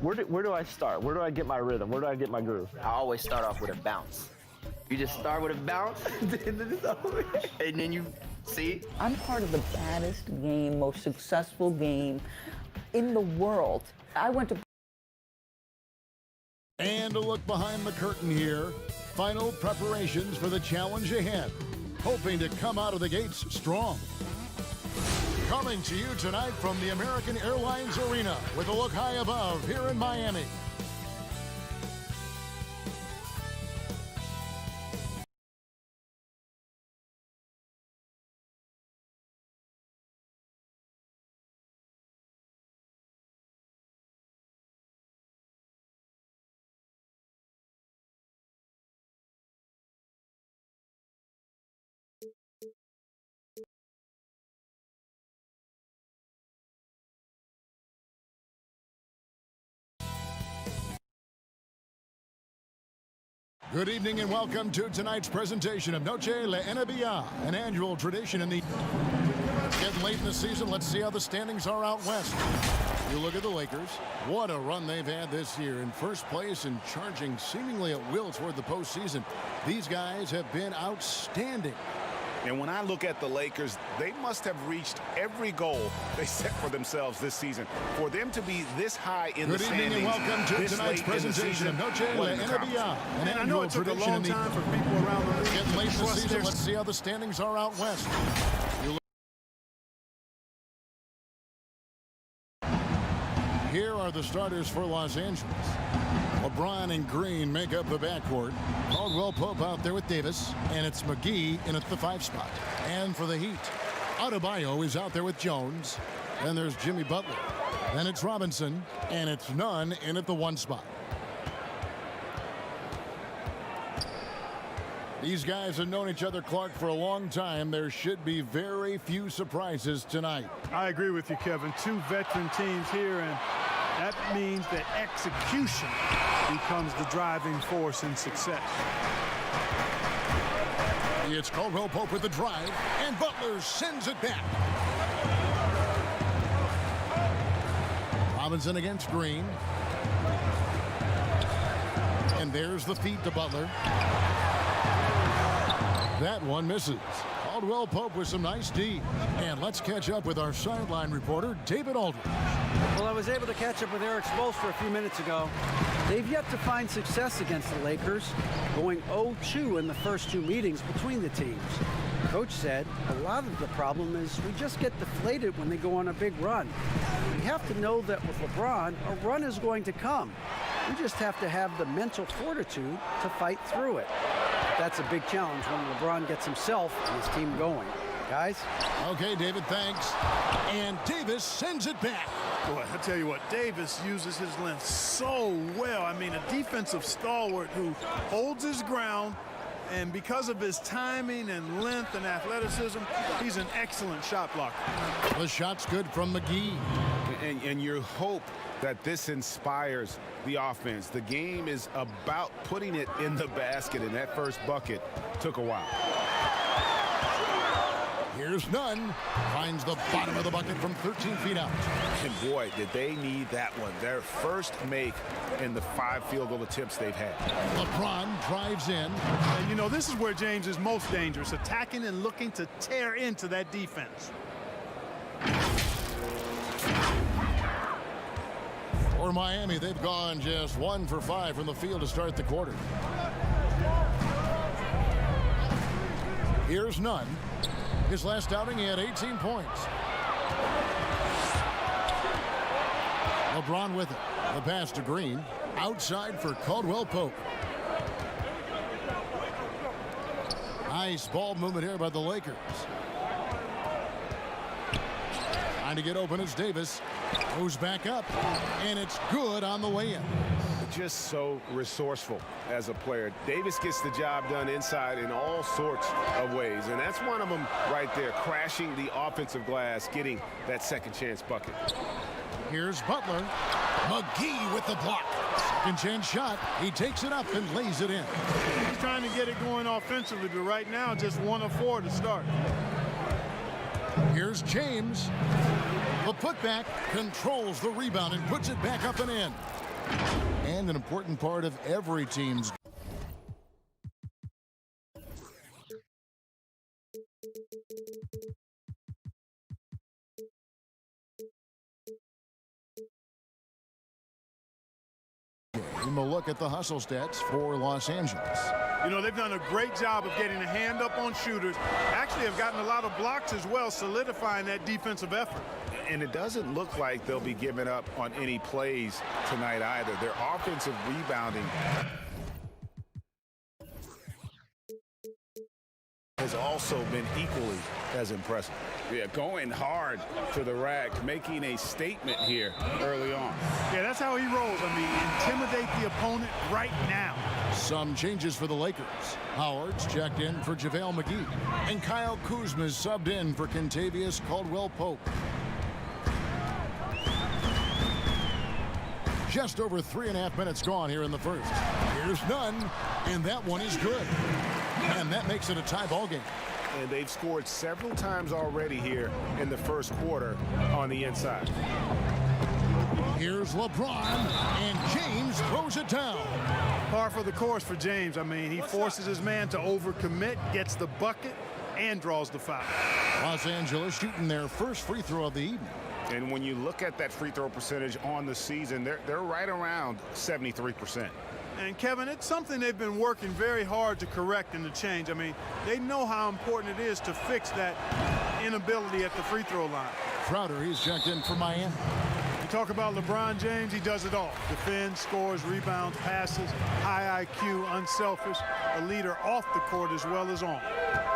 Where do I start? Where do I get my rhythm? Where do I get my groove? I always start off with a bounce. You just start with a bounce, and then you see. I'm part of the baddest game, most successful game in the world. I went to... And a look behind the curtain here. Final preparations for the challenge ahead. Hoping to come out of the gates strong. Coming to you tonight from the American Airlines Arena with a look high above here in Miami. Good evening and welcome to tonight's presentation of Noche La NBA, an annual tradition in the... It's getting late in the season. Let's see how the standings are out west. You look at the Lakers. What a run they've had this year. In first place and charging seemingly at will toward the postseason. These guys have been outstanding. And when I look at the Lakers, they must have reached every goal they set for themselves this season. For them to be this high in the standings. Good evening and welcome to tonight's presentation of Noche La NBA. And I know it took a long time for people around the league to late in the season. Let's see how the standings are out west. Here are the starters for Los Angeles. LeBron and Green make up the backcourt. Caldwell Pope out there with Davis, and it's McGee in at the 5 spot. And for the Heat, Adebayo is out there with Jones. Then there's Jimmy Butler. Then it's Robinson, and it's Nunn in at the 1 spot. These guys have known each other, Clark, for a long time. There should be very few surprises tonight. I agree with you, Kevin. 2 veteran teams here, and that means that execution becomes the driving force in success. It's Caldwell Pope with the drive, and Butler sends it back. Robinson against Green. And there's the feed to Butler. That one misses. Caldwell Pope with some nice D. And let's catch up with our sideline reporter, David Aldridge. Well, I was able to catch up with Eric Spoelstra a few minutes ago. They've yet to find success against the Lakers, going 0-2 in the first 2 meetings between the teams. Coach said a lot of the problem is we just get deflated when they go on a big run. We have to know that with LeBron, a run is going to come. We just have to have the mental fortitude to fight through it. That's a big challenge when LeBron gets himself and his team going. Guys? Okay, David, thanks. And Davis sends it back. Boy, I tell you what, Davis uses his length so well. I mean, a defensive stalwart who holds his ground, and because of his timing and length and athleticism, he's an excellent shot blocker. The shot's good from McGee. And you hope that this inspires the offense. The game is about putting it in the basket, and that first bucket took a while. Here's Nunn. Finds the bottom of the bucket from 13 feet out. And boy, did they need that one. Their first make in the 5 field goal attempts they've had. LeBron drives in. And you know, this is where James is most dangerous, attacking and looking to tear into that defense. For Miami, they've gone just 1 for 5 from the field to start the quarter. Here's Nunn. His last outing, he had 18 points. LeBron with it. The pass to Green. Outside for Caldwell Pope. Nice ball movement here by the Lakers. Trying to get open is Davis. Goes back up. And it's good on the way in. just so resourceful as a player. Davis gets the job done inside in all sorts of ways, and that's one of them right there, crashing the offensive glass, getting that second chance bucket. Here's Butler. McGee with the block. Second chance shot. He takes it up and lays it in. He's trying to get it going offensively, but right now just 1 of 4 to start. Here's James. The putback controls the rebound and puts it back up and in. And an important part of every team's a look at the hustle stats for Los Angeles. You know, they've done a great job of getting a hand up on shooters. Actually have gotten a lot of blocks as well, solidifying that defensive effort. And it doesn't look like they'll be giving up on any plays tonight either. Their offensive rebounding has also been equally as impressive. Yeah, going hard to the rack, making a statement here early on. Yeah, that's how he rolls. I mean, intimidate the opponent right now. Some changes for the Lakers. Howard's checked in for JaVale McGee. And Kyle Kuzma's subbed in for Kentavious Caldwell-Pope. Just over 3.5 minutes gone here in the first. Here's none, and that one is good. And that makes it a tie ball game. And they've scored several times already here in the first quarter on the inside. Here's LeBron, and James throws it down. Par for the course for James. I mean, he forces his man to overcommit, gets the bucket, and draws the foul. Los Angeles shooting their first free throw of the evening. And when you look at that free throw percentage on the season, they're right around 73%. And Kevin, it's something they've been working very hard to correct and to change. I mean, they know how important it is to fix that inability at the free throw line. Crowder, he's checked in for Miami. You talk about LeBron James, he does it all. Defends, scores, rebounds, passes, high IQ, unselfish, a leader off the court as well as on.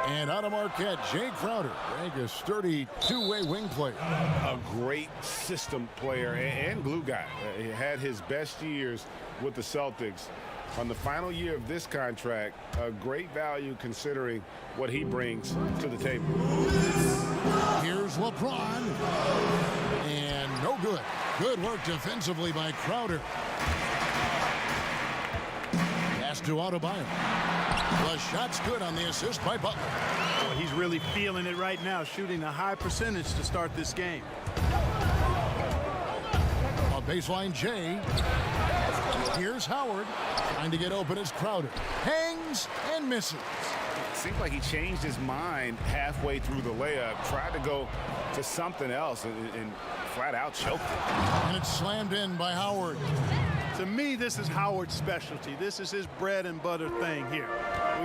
And out of Marquette, Jay Crowder, a sturdy two-way wing player. A great system player and glue guy. He had his best years with the Celtics. On the final year of this contract, a great value considering what he brings to the table. Here's LeBron. And no good. Good work defensively by Crowder. Pass to Adebayo. The shot's good on the assist by Butler. Well, he's really feeling it right now, shooting a high percentage to start this game. A baseline Jay. Here's Howard. Trying to get open as Crowder. Hangs and misses. It seemed like he changed his mind halfway through the layup, tried to go to something else and flat out choked it. And it's slammed in by Howard. To me, this is Howard's specialty. This is his bread and butter thing here.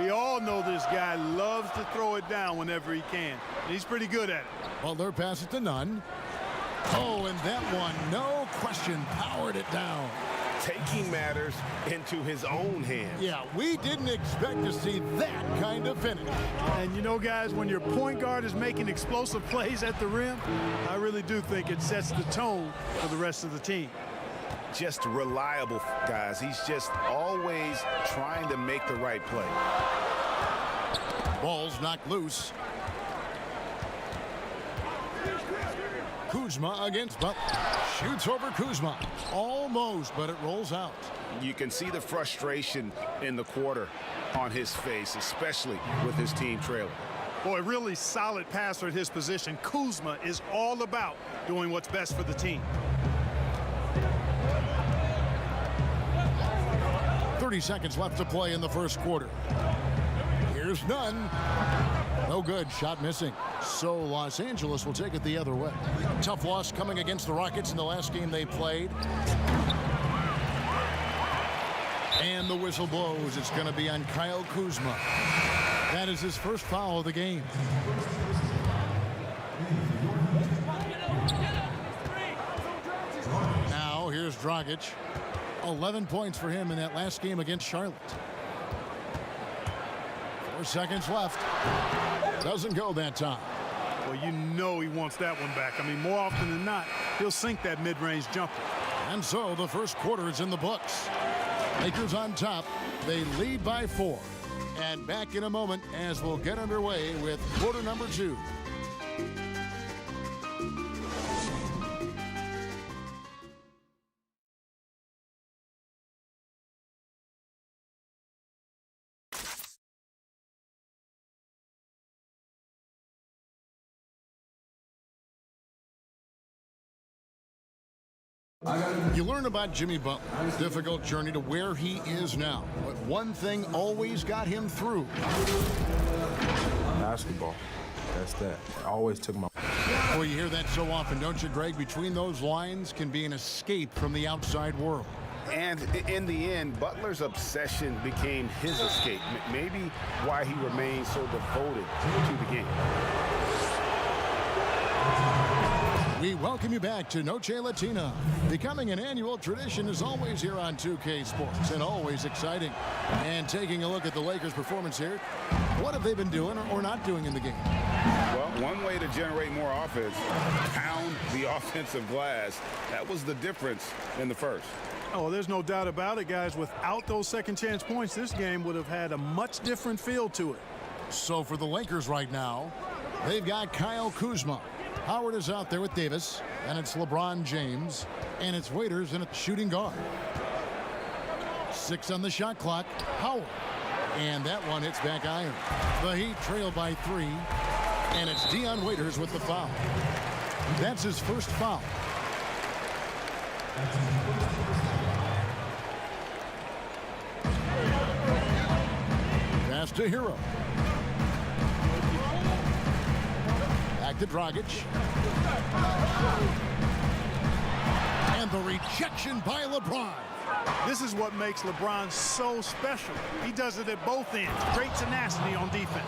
We all know this guy loves to throw it down whenever he can. And he's pretty good at it. Butler passes to Nunn. Oh, and that one, no question, powered it down. Taking matters into his own hands. Yeah, we didn't expect to see that kind of finish. And you know, guys, when your point guard is making explosive plays at the rim, I really do think it sets the tone for the rest of the team. Just reliable, guys. He's just always trying to make the right play. Ball's knocked loose. Kuzma against Butler. Shoots over Kuzma. Almost, but it rolls out. You can see the frustration in the quarter on his face, especially with his team trailing. Boy, really solid passer at his position. Kuzma is all about doing what's best for the team. 30 seconds left to play in the first quarter. Here's Nunn. No good. Shot missing. So Los Angeles will take it the other way. Tough loss coming against the Rockets in the last game they played. And the whistle blows. It's going to be on Kyle Kuzma. That is his first foul of the game. Now here's Dragic. 11 points for him in that last game against Charlotte. 4 seconds left. Doesn't go that time. Well, you know he wants that one back. I mean, more often than not, he'll sink that mid-range jumper. And so the first quarter is in the books. Lakers on top. They lead by 4. And back in a moment as we'll get underway with quarter number 2. You learn about Jimmy Butler's difficult journey to where he is now. But one thing always got him through. Basketball. That's that. I always took my... Well, you hear that so often, don't you, Greg? Between those lines can be an escape from the outside world. And in the end, Butler's obsession became his escape. Maybe why he remained so devoted to the game. We welcome you back to Noche Latina. Becoming an annual tradition is always here on 2K Sports and always exciting. And taking a look at the Lakers' performance here, what have they been doing or not doing in the game? Well, one way to generate more offense, pound the offensive glass. That was the difference in the first. Oh, there's no doubt about it, guys. Without those second chance points, this game would have had a much different feel to it. So for the Lakers right now, they've got Kyle Kuzma. Howard is out there with Davis, and it's LeBron James, and it's Waiters in a shooting guard. 6 on the shot clock, Howard. And that one hits back iron. The Heat trail by 3, and it's Dion Waiters with the foul. That's his first foul. Pass to Hero. Back to Dragic. And the rejection by LeBron. This is what makes LeBron so special. He does it at both ends. Great tenacity on defense.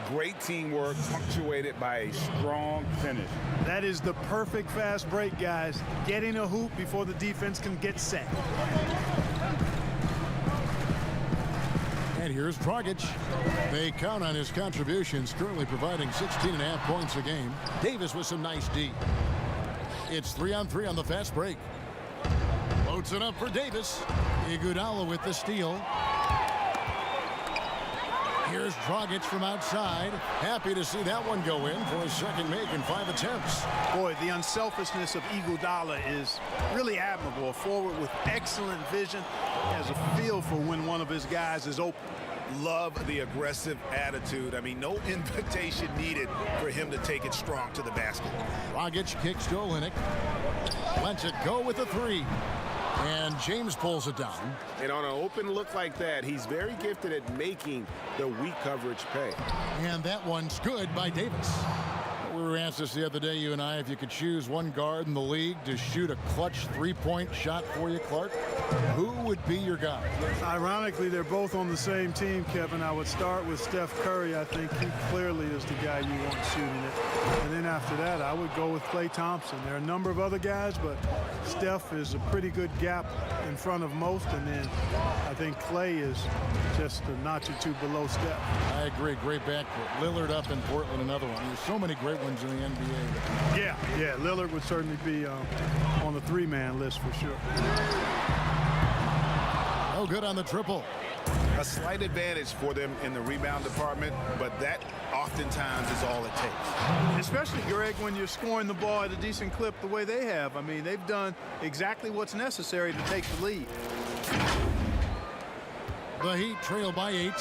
Great teamwork punctuated by a strong finish. That is the perfect fast break, guys. Getting a hoop before the defense can get set. And here's Dragic. They count on his contributions, currently providing 16.5 points a game. Davis with some nice D. It's 3-on-3 on the fast break. Loads it up for Davis. Iguodala with the steal. Here's Dragic from outside. Happy to see that one go in for his second make in 5 attempts. Boy, the unselfishness of Iguodala is really admirable. A forward with excellent vision. He has a feel for when one of his guys is open. Love the aggressive attitude. I mean, no invitation needed for him to take it strong to the basket. Dragic kicks to Olynyk. Lets it go with a 3. And James pulls it down. And on an open look like that, he's very gifted at making the weak coverage pay. And that one's good by Davis. We were asked this the other day, you and I, if you could choose one guard in the league to shoot a clutch three-point shot for you, Clark, who would be your guy? Ironically, they're both on the same team, Kevin. I would start with Steph Curry. I think he clearly is the guy you want shooting it. And then after that, I would go with Klay Thompson. There are a number of other guys, but Steph is a pretty good gap in front of most. And then I think Klay is just a notch or two below Steph. I agree. Great backcourt. Lillard up in Portland, another one. There's so many great ones in the NBA. Yeah, Lillard would certainly be on the 3-man list for sure. Oh, good on the triple. A slight advantage for them in the rebound department, but that oftentimes is all it takes. Especially, Greg, when you're scoring the ball at a decent clip the way they have. I mean, they've done exactly what's necessary to take the lead. The Heat trail by 8.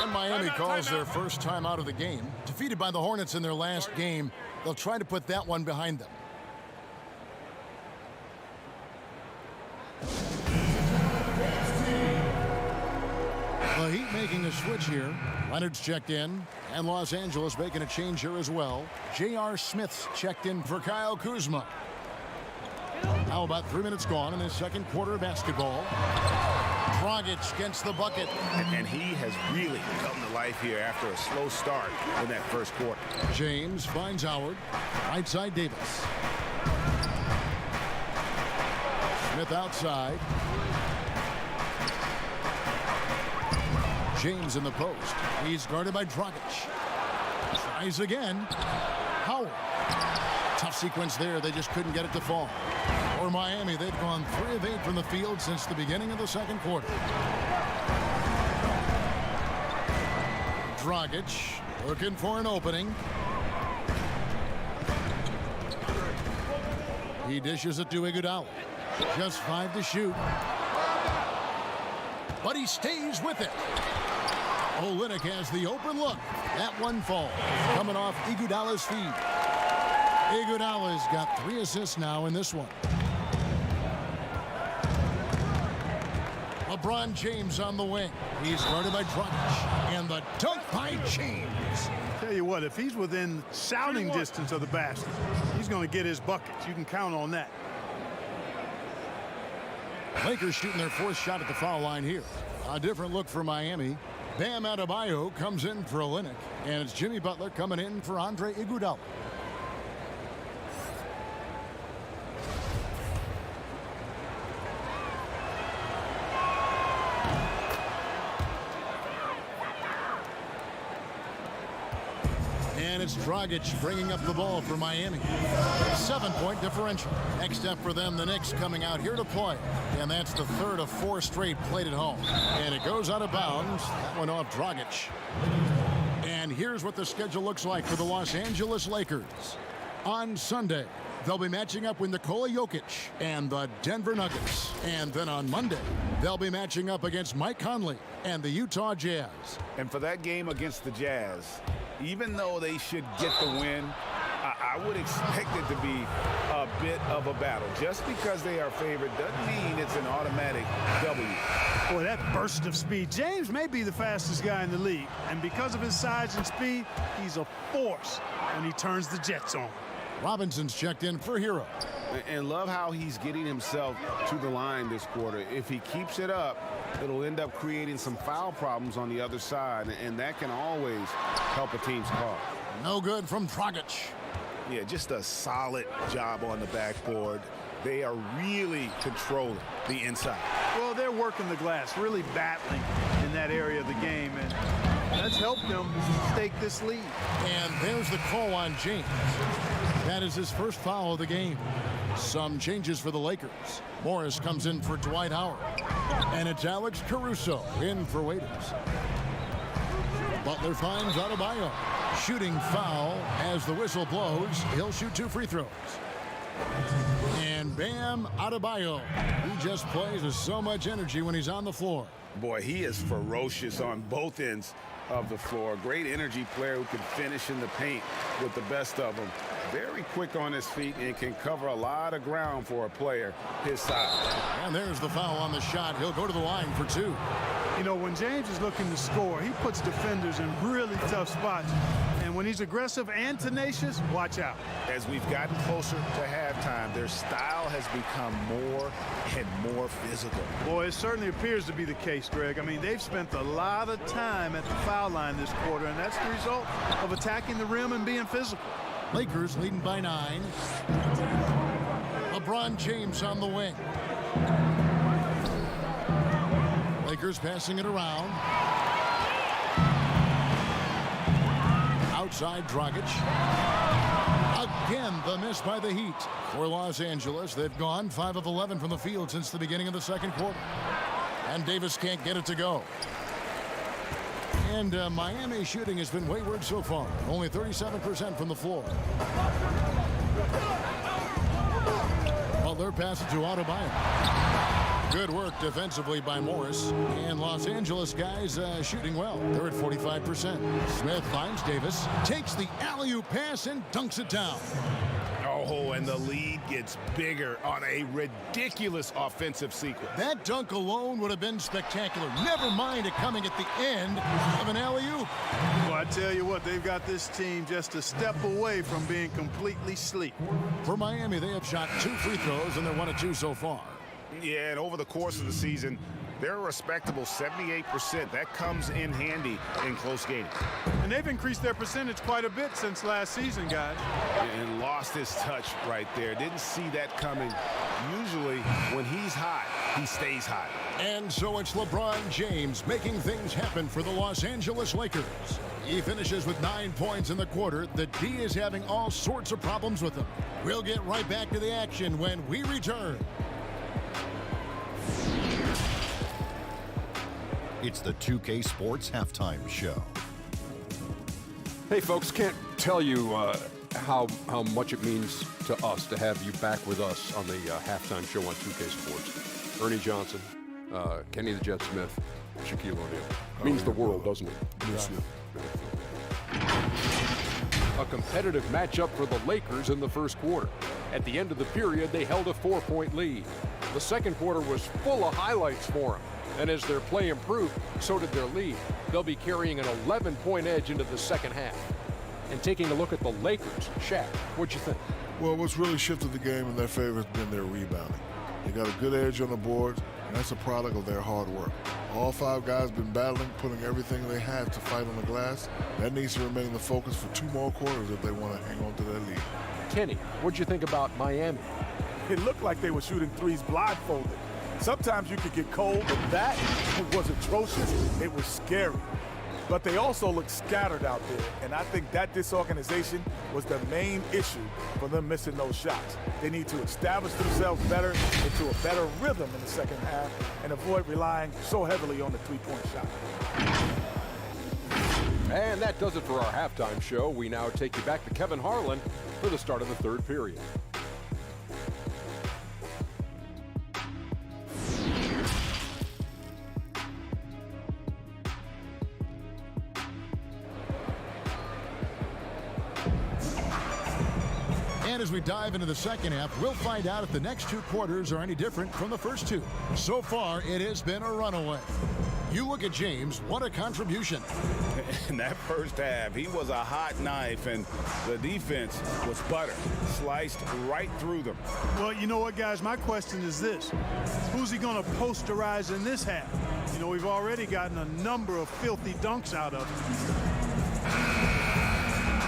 And Miami calls their first time out of the game. Defeated by the Hornets in their last game, they'll try to put that one behind them. The Heat making a switch here. Leonard's checked in, and Los Angeles making a change here as well. J.R. Smith's checked in for Kyle Kuzma. Now about 3 minutes gone in this second quarter of basketball. Dragic gets the bucket. And he has really come to life here after a slow start in that first quarter. James finds Howard. Right side Davis. Smith outside. James in the post. He's guarded by Dragic. Tries again. Howard. Tough sequence there. They just couldn't get it to fall. For Miami, they've gone 3 of 8 from the field since the beginning of the second quarter. Dragic looking for an opening. He dishes it to Iguodala. Just 5 to shoot. But he stays with it. Olynyk has the open look. That one falls. Coming off Iguodala's feet. Iguodala's got 3 assists now in this one. LeBron James on the wing. He's guarded by Dragic. And the dunk by James. Tell you what, if he's within shouting distance of the basket, he's going to get his buckets. You can count on that. Lakers shooting their 4th shot at the foul line here. A different look for Miami. Bam Adebayo comes in for Olynyk. And it's Jimmy Butler coming in for Andre Iguodala. And it's Dragic bringing up the ball for Miami. 7-point differential. Next up for them, the Knicks coming out here to play. And that's the 3rd of 4 straight played at home. And it goes out of bounds. That one off Dragic. And here's what the schedule looks like for the Los Angeles Lakers. On Sunday, they'll be matching up with Nikola Jokic and the Denver Nuggets. And then on Monday, they'll be matching up against Mike Conley and the Utah Jazz. And for that game against the Jazz, even though they should get the win, I would expect it to be a bit of a battle. Just because they are favored doesn't mean it's an automatic W. Boy, that burst of speed. James may be the fastest guy in the league. And because of his size and speed, he's a force when he turns the Jets on. Robinson's checked in for Hero. And love how he's getting himself to the line this quarter. If he keeps it up, it'll end up creating some foul problems on the other side, and that can always help a team's cause. No good from Dragic. Yeah, just a solid job on the backboard. They are really controlling the inside. Well, they're working the glass, really battling in that area of the game, and that's helped them stake this lead. And there's the call on James. That is his first foul of the game. Some changes for the Lakers. Morris comes in for Dwight Howard. And it's Alex Caruso in for Waiters. Butler finds Adebayo. Shooting foul as the whistle blows. He'll shoot 2 free throws. And Bam Adebayo. He just plays with so much energy when he's on the floor. Boy, he is ferocious on both ends of the floor. Great energy player who can finish in the paint with the best of them. Very quick on his feet and can cover a lot of ground for a player his size. And there's the foul on the shot. He'll go to the line for 2. You know, when James is looking to score, he puts defenders in really tough spots. And when he's aggressive and tenacious, watch out. As we've gotten closer to halftime, their style has become more and more physical. Boy, it certainly appears to be the case, Greg. I mean, they've spent a lot of time at the foul line this quarter, and that's the result of attacking the rim and being physical. Lakers leading by 9. LeBron James on the wing. Lakers passing it around. Outside Dragic. Again, the miss by the Heat. For Los Angeles, they've gone 5 of 11 from the field since the beginning of the second quarter. And Davis can't get it to go. And Miami shooting has been wayward so far. Only 37% from the floor. Butler passes to Adebayo. Good work defensively by Morris. And Los Angeles guys shooting well. They're at 45%. Smith finds Davis. Takes the alley-oop pass and dunks it down. Oh, and the lead gets bigger on a ridiculous offensive sequence. That dunk alone would have been spectacular. Never mind it coming at the end of an alley-oop. Well, I tell you what, they've got this team just a step away from being completely asleep. For Miami, they have shot 2 free throws, and they're 1 of 2 so far. Yeah, and over the course of the season, they're a respectable 78%. That comes in handy in close games. And they've increased their percentage quite a bit since last season, guys. And lost his touch right there. Didn't see that coming. Usually, when he's hot, he stays hot. And so it's LeBron James making things happen for the Los Angeles Lakers. He finishes with 9 points in the quarter. The D is having all sorts of problems with him. We'll get right back to the action when we return. It's the 2K Sports Halftime Show. Hey, folks, can't tell you how much it means to us to have you back with us on the halftime show on 2K Sports. Ernie Johnson, Kenny the Jet Smith, Shaquille O'Neal. Means the world, doesn't it? Yes, A competitive matchup for the Lakers in the first quarter. At the end of the period, they held a 4-point lead. The second quarter was full of highlights for them. And as their play improved, so did their lead. They'll be carrying an 11-point edge into the second half. And taking a look at the Lakers, Shaq, what'd you think? Well, what's really shifted the game in their favor has been their rebounding. They got a good edge on the boards, and that's a product of their hard work. All 5 guys been battling, putting everything they have to fight on the glass. That needs to remain the focus for 2 more quarters if they want to hang on to their lead. Kenny, what'd you think about Miami? It looked like they were shooting threes blindfolded. Sometimes you could get cold, but that was atrocious. It was scary. But they also looked scattered out there, and I think that disorganization was the main issue for them missing those shots. They need to establish themselves better into a better rhythm in the second half and avoid relying so heavily on the three-point shot. And that does it for our halftime show. We now take you back to Kevin Harlan for the start of the third period. And as we dive into the second half, we'll find out if the next 2 quarters are any different from the first 2. So far, it has been a runaway. You look at James, what a contribution. In that first half, he was a hot knife, and the defense was butter, sliced right through them. Well, you know what, guys? My question is this. Who's he going to posterize in this half? You know, we've already gotten a number of filthy dunks out of him.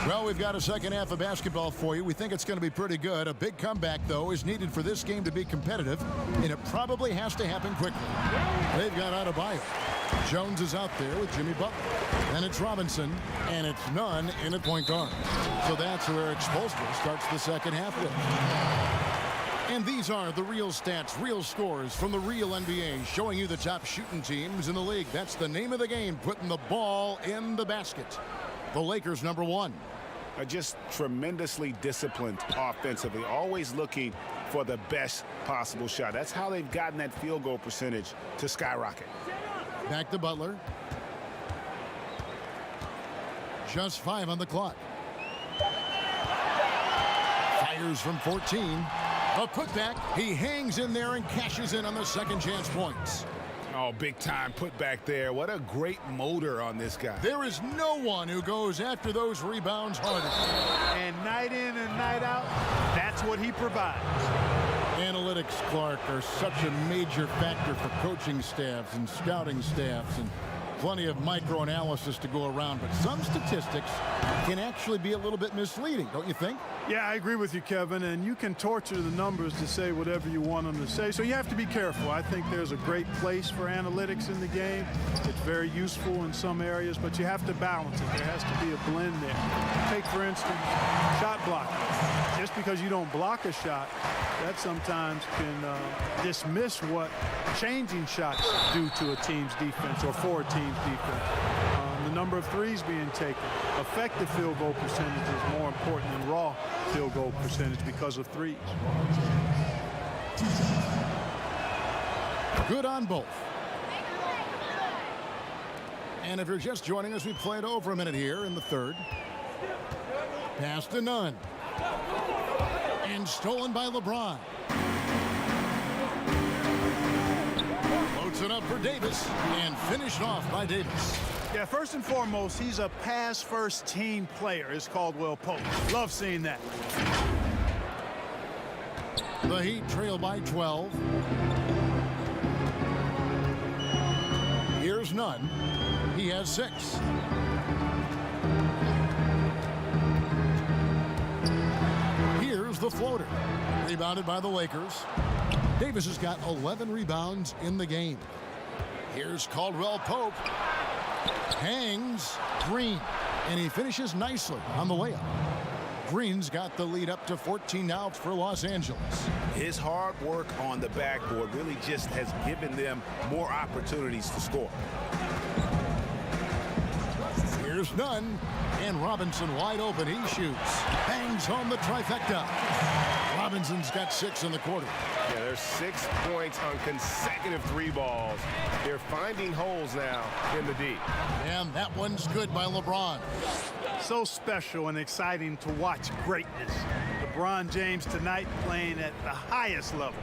Well, we've got a second half of basketball for you. We think it's going to be pretty good. A big comeback, though, is needed for this game to be competitive, and it probably has to happen quickly. They've got Adebayo. Jones is out there with Jimmy Butler. And it's Robinson, and it's Nunn in at point guard. So that's where Eric Spoelstra starts the second half with. And these are the real stats, real scores from the real NBA, showing you the top shooting teams in the league. That's the name of the game, putting the ball in the basket. The Lakers, number 1. Are just tremendously disciplined offensively, always looking for the best possible shot. That's how they've gotten that field goal percentage to skyrocket. Back to Butler. Just 5 on the clock. Fires from 14. A putback. He hangs in there and cashes in on the second chance points. Oh, big time put back there. What a great motor on this guy. There is no one who goes after those rebounds harder. And night in and night out, that's what he provides. Analytics, Clark, are such a major factor for coaching staffs and scouting staffs, and plenty of micro-analysis to go around, but some statistics can actually be a little bit misleading, don't you think? Yeah, I agree with you, Kevin, and you can torture the numbers to say whatever you want them to say, so you have to be careful. I think there's a great place for analytics in the game. It's very useful in some areas, but you have to balance it. There has to be a blend there. Take, for instance, shot blocking. Just because you don't block a shot, that sometimes can dismiss what changing shots do to a team's defense or for a team's defense. The number of threes being taken. Effective field goal percentage is more important than raw field goal percentage because of threes. Good on both. And if you're just joining us, we played over a minute here in the third. Pass to Nunn. And stolen by LeBron. Loads it up for Davis and finished off by Davis. Yeah, first and foremost, he's a pass-first team player, as Caldwell Pope. Love seeing that. The Heat trail by 12. Here's Nunn. He has 6. Here's the floater. Rebounded by the Lakers. Davis has got 11 rebounds in the game. Here's Caldwell Pope. Hangs Green. And he finishes nicely on the layup. Green's got the lead up to 14 now for Los Angeles. His hard work on the backboard really just has given them more opportunities to score. Here's Nunn, and Robinson wide open. He shoots. Bangs home the trifecta. Robinson's got 6 in the quarter. Yeah, there's 6 points on consecutive 3 balls. They're finding holes now in the D. And that one's good by LeBron. So special and exciting to watch greatness. LeBron James tonight playing at the highest level.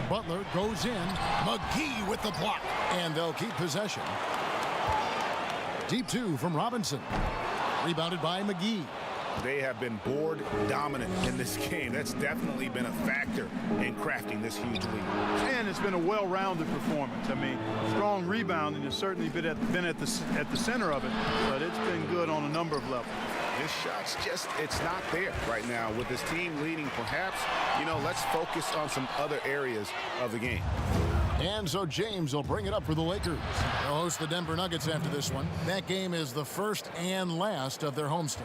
Butler goes in. McGee with the block. And they'll keep possession. Deep 2 from Robinson. Rebounded by McGee. They have been board dominant in this game. That's definitely been a factor in crafting this huge lead. And it's been a well-rounded performance. I mean, strong rebounding has certainly been at the center of it, but it's been good on a number of levels. His shot's just, it's not there right now. With his team leading, perhaps, let's focus on some other areas of the game. And so James will bring it up for the Lakers. They'll host the Denver Nuggets after this one. That game is the first and last of their homestand.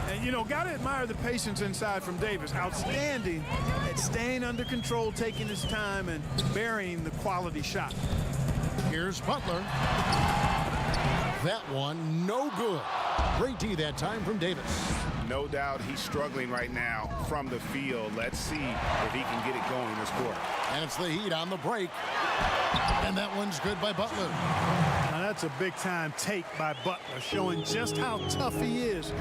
And, got to admire the patience inside from Davis. Outstanding at staying under control, taking his time, and burying the quality shot. Here's Butler. That one, no good. Great D that time from Davis. No doubt he's struggling right now from the field. Let's see if he can get it going this quarter. And it's the Heat on the break. And that one's good by Butler. Now that's a big-time take by Butler, showing just how tough he is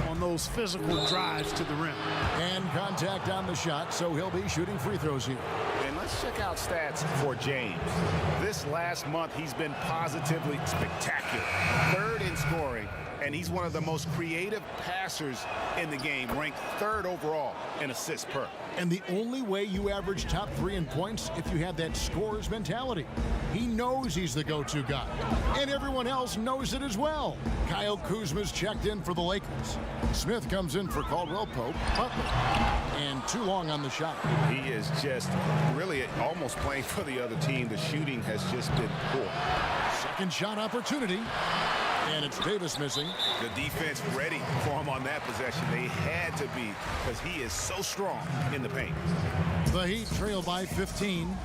on those physical drives to the rim. And contact on the shot, so he'll be shooting free throws here. And let's check out stats for James. This last month, he's been positively spectacular. 3rd in scoring, and he's one of the most creative passers in the game, ranked 3rd overall in assists per. And the only way you average top 3 in points if you have that scorer's mentality. He knows he's the go-to guy, and everyone else knows it as well. Kyle Kuzma's checked in for the Lakers. Smith comes in for Caldwell Pope. Butler. And too long on the shot. He is just really almost playing for the other team. The shooting has just been poor. Second shot opportunity. And it's Davis missing. The defense ready for him on that possession. They had to be, because he is so strong in the paint. The Heat trail by 15.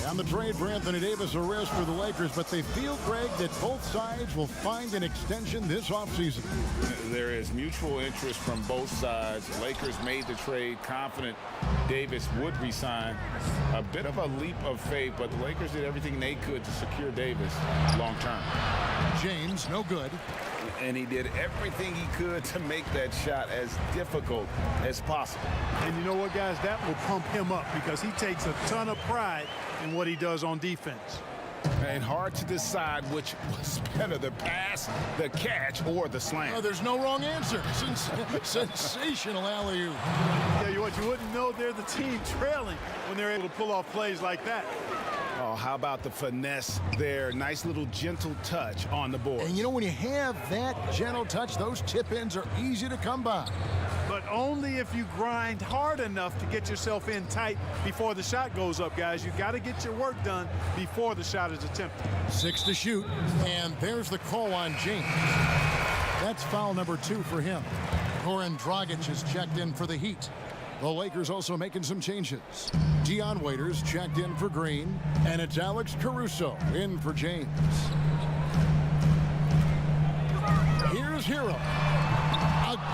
And the trade for Anthony Davis, a risk for the Lakers, but they feel, Greg, that both sides will find an extension this offseason. There is mutual interest from both sides. Lakers made the trade confident Davis would resign. A bit of a leap of faith, but the Lakers did everything they could to secure Davis long term. James, no good. And he did everything he could to make that shot as difficult as possible. And you know what, guys? That will pump him up because he takes a ton of pride in what he does on defense. And hard to decide which was better, the pass, the catch, or the slam. Oh, there's no wrong answer. Sensational alley-oop. Tell you what, you wouldn't know they're the team trailing when they're able to pull off plays like that. Oh, how about the finesse there? Nice little gentle touch on the board. And when you have that gentle touch, those tip-ins are easy to come by. But only if you grind hard enough to get yourself in tight before the shot goes up, guys. You've got to get your work done before the shot is attempted. 6 to shoot, and there's the call on James. That's foul number 2 for him. Goran Dragic is checked in for the Heat. The Lakers also making some changes. Dion Waiters checked in for Green, and it's Alex Caruso in for James. Here's Hero.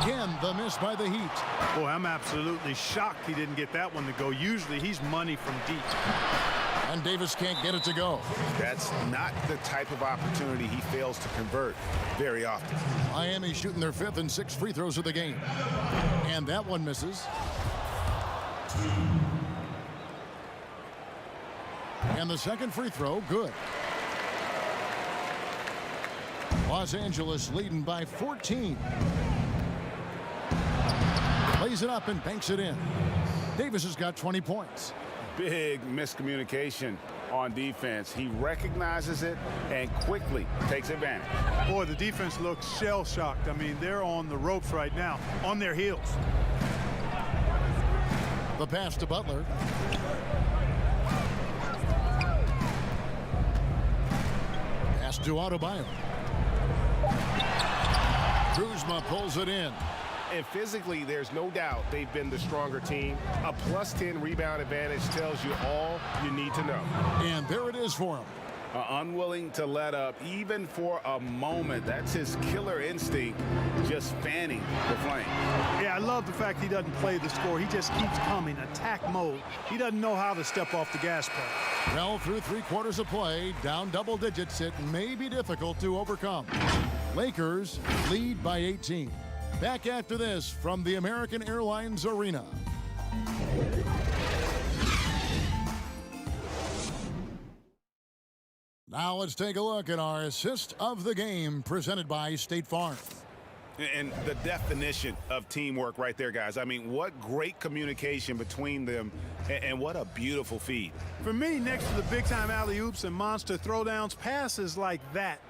Again, the miss by the Heat. Boy, I'm absolutely shocked he didn't get that one to go. Usually he's money from deep. And Davis can't get it to go. That's not the type of opportunity he fails to convert very often. Miami shooting their 5th and 6th free throws of the game. And that one misses. And the second free throw, good. Los Angeles leading by 14. Plays it up and banks it in. Davis has got 20 points. Big miscommunication on defense. He recognizes it and quickly takes advantage. Boy, the defense looks shell-shocked. I mean, they're on the ropes right now, on their heels. The pass to Butler. Pass to Adebayo. Kuzma pulls it in. And physically, there's no doubt they've been the stronger team. A +10 rebound advantage tells you all you need to know. And there it is for him. Unwilling to let up, even for a moment. That's his killer instinct, just fanning the flame. Yeah, I love the fact he doesn't play the score. He just keeps coming, attack mode. He doesn't know how to step off the gas pedal. Well, through 3 quarters of play, down double digits, it may be difficult to overcome. Lakers lead by 18. Back after this from the American Airlines Arena. Now let's take a look at our assist of the game presented by State Farm. And the definition of teamwork right there, guys. I mean, what great communication between them, and what a beautiful feed. For me, next to the big-time alley-oops and monster throwdowns, passes like that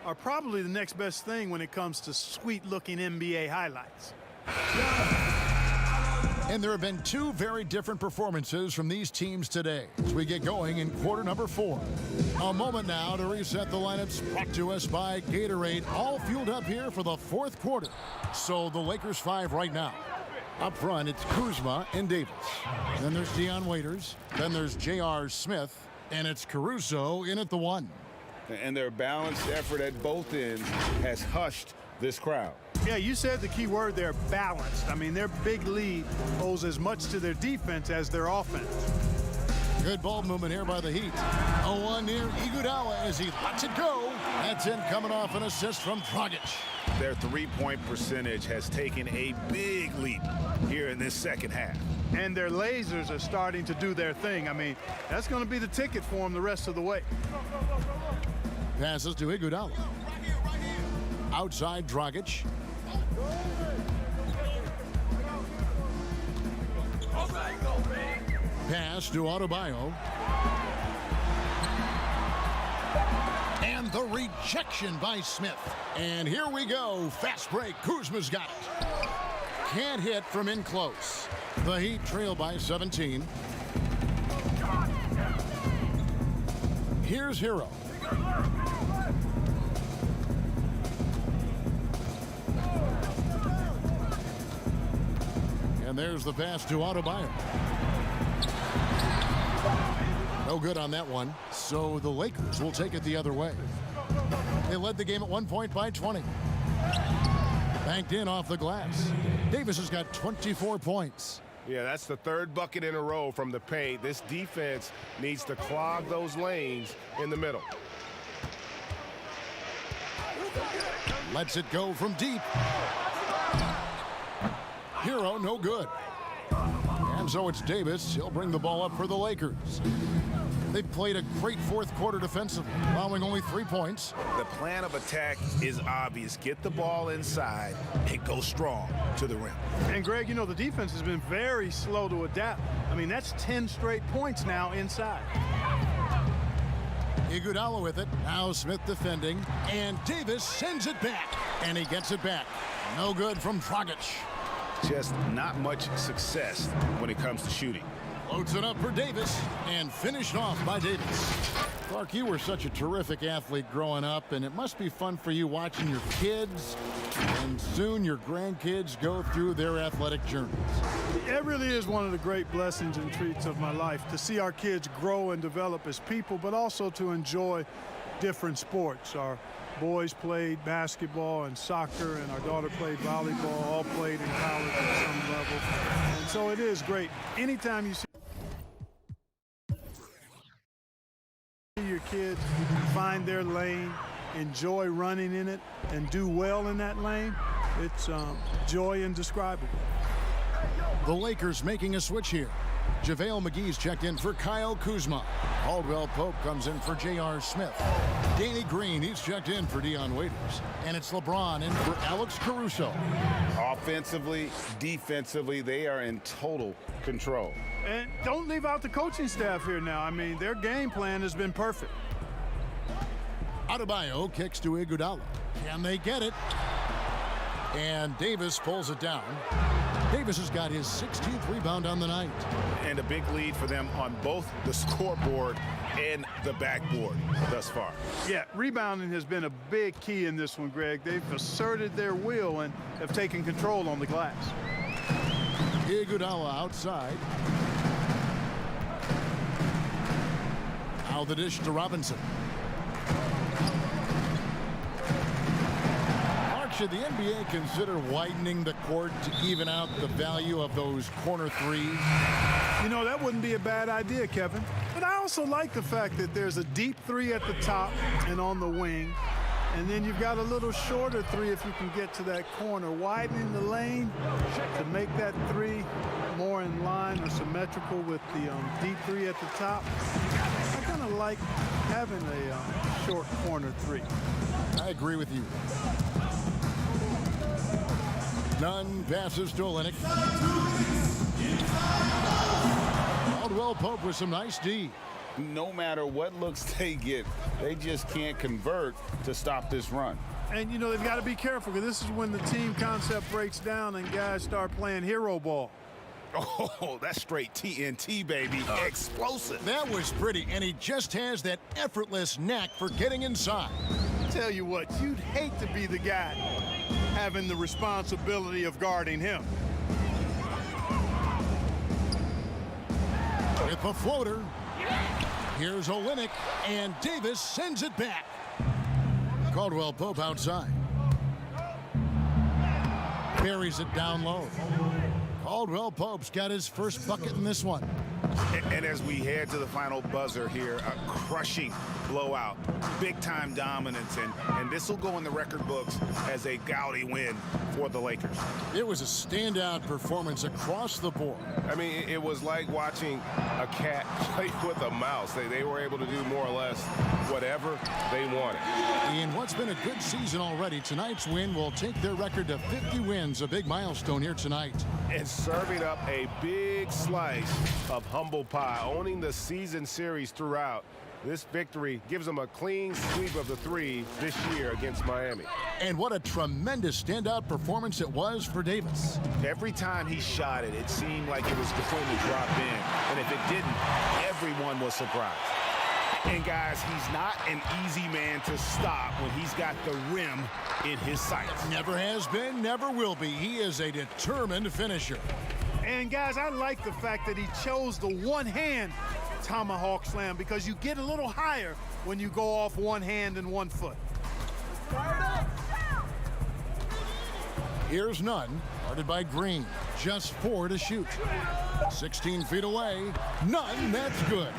are probably the next best thing when it comes to sweet-looking NBA highlights. And there have been 2 very different performances from these teams today as we get going in quarter number 4. A moment now to reset the lineups brought to us by Gatorade, all fueled up here for the 4th quarter. So the Lakers 5 right now. Up front, it's Kuzma and Davis. Then there's Dion Waiters. Then there's J.R. Smith. And it's Caruso in at the 1. And their balanced effort at both ends has hushed this crowd. Yeah, you said the key word there, balanced. I mean, their big lead owes as much to their defense as their offense. Good ball movement here by the Heat. A 1 near Iguodala as he lets it go. That's in coming off an assist from Dragic. Their three-point percentage has taken a big leap here in this second half. And their lasers are starting to do their thing. I mean, that's going to be the ticket for them the rest of the way. Passes to Iguodala. Outside Dragic. Pass to Adebayo. And the rejection by Smith. And here we go. Fast break. Kuzma's got it. Can't hit from in close. The Heat trail by 17. Here's Hero. And there's the pass to Adebayo. No good on that one. So the Lakers will take it the other way. They led the game at 1 point by 20. Banked in off the glass. Davis has got 24 points. Yeah, that's the 3rd bucket in a row from the paint. This defense needs to clog those lanes in the middle. Lets it go from deep. Hero, no good. And so it's Davis. He'll bring the ball up for the Lakers. They've played a great 4th quarter defensively, allowing only 3 points. The plan of attack is obvious. Get the ball inside and go strong to the rim. And Greg, you know, the defense has been very slow to adapt. I mean, that's 10 straight points now inside. Iguodala with it. Now Smith defending. And Davis sends it back. And he gets it back. No good from Dragic. Just not much success when it comes to shooting. Loads it up for Davis and finished off by Davis. Clark, you were such a terrific athlete growing up, and it must be fun for you watching your kids and soon your grandkids go through their athletic journeys. It really is one of the great blessings and treats of my life to see our kids grow and develop as people, but also to enjoy different sports. Our boys played basketball and soccer, and our daughter played volleyball, all played in college at some level. And so it is great. Anytime you see your kids find their lane, enjoy running in it, and do well in that lane, it's joy indescribable. The Lakers making a switch here. JaVale McGee's checked in for Kyle Kuzma. Caldwell Pope comes in for J.R. Smith. Danny Green, he's checked in for Dion Waiters. And it's LeBron in for Alex Caruso. Offensively, defensively, they are in total control. And don't leave out the coaching staff here now. I mean, their game plan has been perfect. Adebayo kicks to Iguodala. Can they get it? And Davis pulls it down. Davis has got his 16th rebound on the night. And a big lead for them on both the scoreboard and the backboard thus far. Yeah, rebounding has been a big key in this one, Greg. They've asserted their will and have taken control on the glass. Iguodala outside. Now the dish to Robinson. Should the NBA consider widening the court to even out the value of those corner threes? You know, that wouldn't be a bad idea, Kevin. But I also like the fact that there's a deep three at the top and on the wing. And then you've got a little shorter three if you can get to that corner. Widening the lane to make that three more in line or symmetrical with the deep three at the top. I kind of like having a short corner three. I agree with you. Nunn passes to Olynyk. Caldwell Pope with some nice D. No matter what looks they get, they just can't convert to stop this run. And, you know, they've got to be careful because this is when the team concept breaks down and guys start playing hero ball. Oh, that's straight TNT, baby. Explosive. That was pretty, and he just has that effortless knack for getting inside. Tell you what, you'd hate to be the guy having the responsibility of guarding him. With a floater, here's Olynyk, and Davis sends it back. Caldwell Pope outside. Carries it down low. Caldwell Pope's got his first bucket in this one. And as we head to the final buzzer here, a crushing blowout, big-time dominance, and this will go in the record books as a gaudy win for the Lakers. It was a standout performance across the board. I mean, it was like watching a cat play with a mouse. They were able to do more or less whatever they wanted. In what's been a good season already, tonight's win will take their record to 50 wins, a big milestone here tonight. And serving up a big slice of humble pie, owning the season series throughout. This victory gives them a clean sweep of the three this year against Miami. And what a tremendous standout performance it was for Davis. Every time he shot it, it seemed like it was going to drop in. And if it didn't, everyone was surprised. And guys, he's not an easy man to stop when he's got the rim in his sights. Never has been, never will be. He is a determined finisher. And guys, I like the fact that he chose the one-hand tomahawk slam because you get a little higher when you go off one hand and 1 foot. Here's Nunn, guarded by Green. Just 4 to shoot. 16 feet away. Nunn, that's good.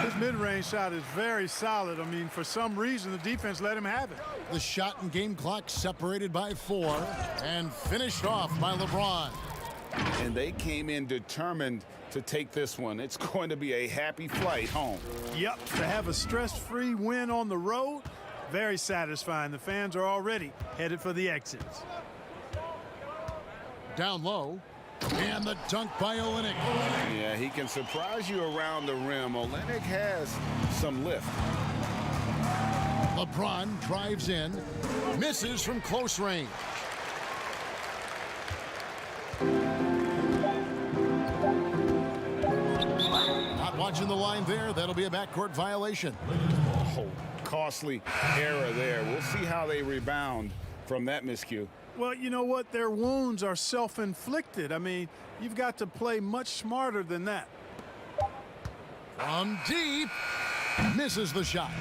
His mid-range shot is very solid. I mean, for some reason, the defense let him have it. The shot and game clock separated by 4 and finished off by LeBron. And they came in determined to take this one. It's going to be a happy flight home. Yep, to have a stress-free win on the road, very satisfying. The fans are already headed for the exits. Down low, and the dunk by Olynyk. Yeah, he can surprise you around the rim. Olynyk has some lift. LeBron drives in, misses from close range. Not watching the line there. That'll be a backcourt violation. Oh, costly error there. We'll see how they rebound from that miscue. Well, you know what? Their wounds are self-inflicted. I mean, you've got to play much smarter than that. From deep, misses the shot.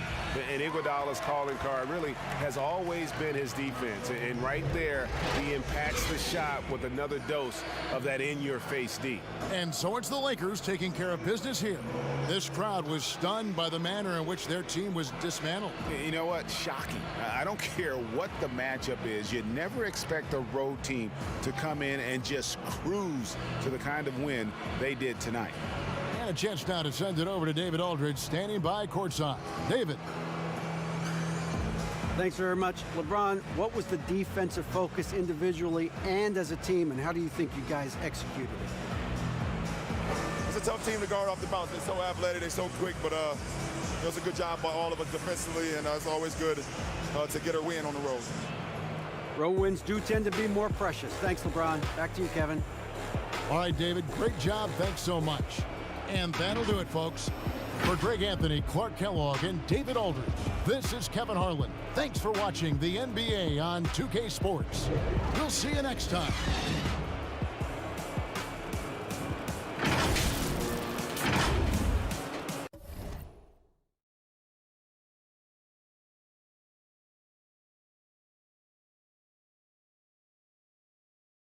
And Iguodala's calling card really has always been his defense. And right there, he impacts the shot with another dose of that in-your-face D. And so it's the Lakers taking care of business here. This crowd was stunned by the manner in which their team was dismantled. You know what? Shocking. I don't care what the matchup is. You never expect a road team to come in and just cruise to the kind of win they did tonight. And a chance now to send it over to David Aldridge, standing by courtside. David. Thanks very much. LeBron, what was the defensive focus individually and as a team, and how do you think you guys executed it? It's a tough team to guard off the bounce. They're so athletic, they're so quick, but it was a good job by all of us defensively, and it's always good to get a win on the road. Road wins do tend to be more precious. Thanks, LeBron. Back to you, Kevin. All right, David, great job. Thanks so much. And that'll do it, folks. For Greg Anthony, Clark Kellogg, and David Aldridge, this is Kevin Harlan. Thanks for watching the NBA on 2K Sports. We'll see you next time.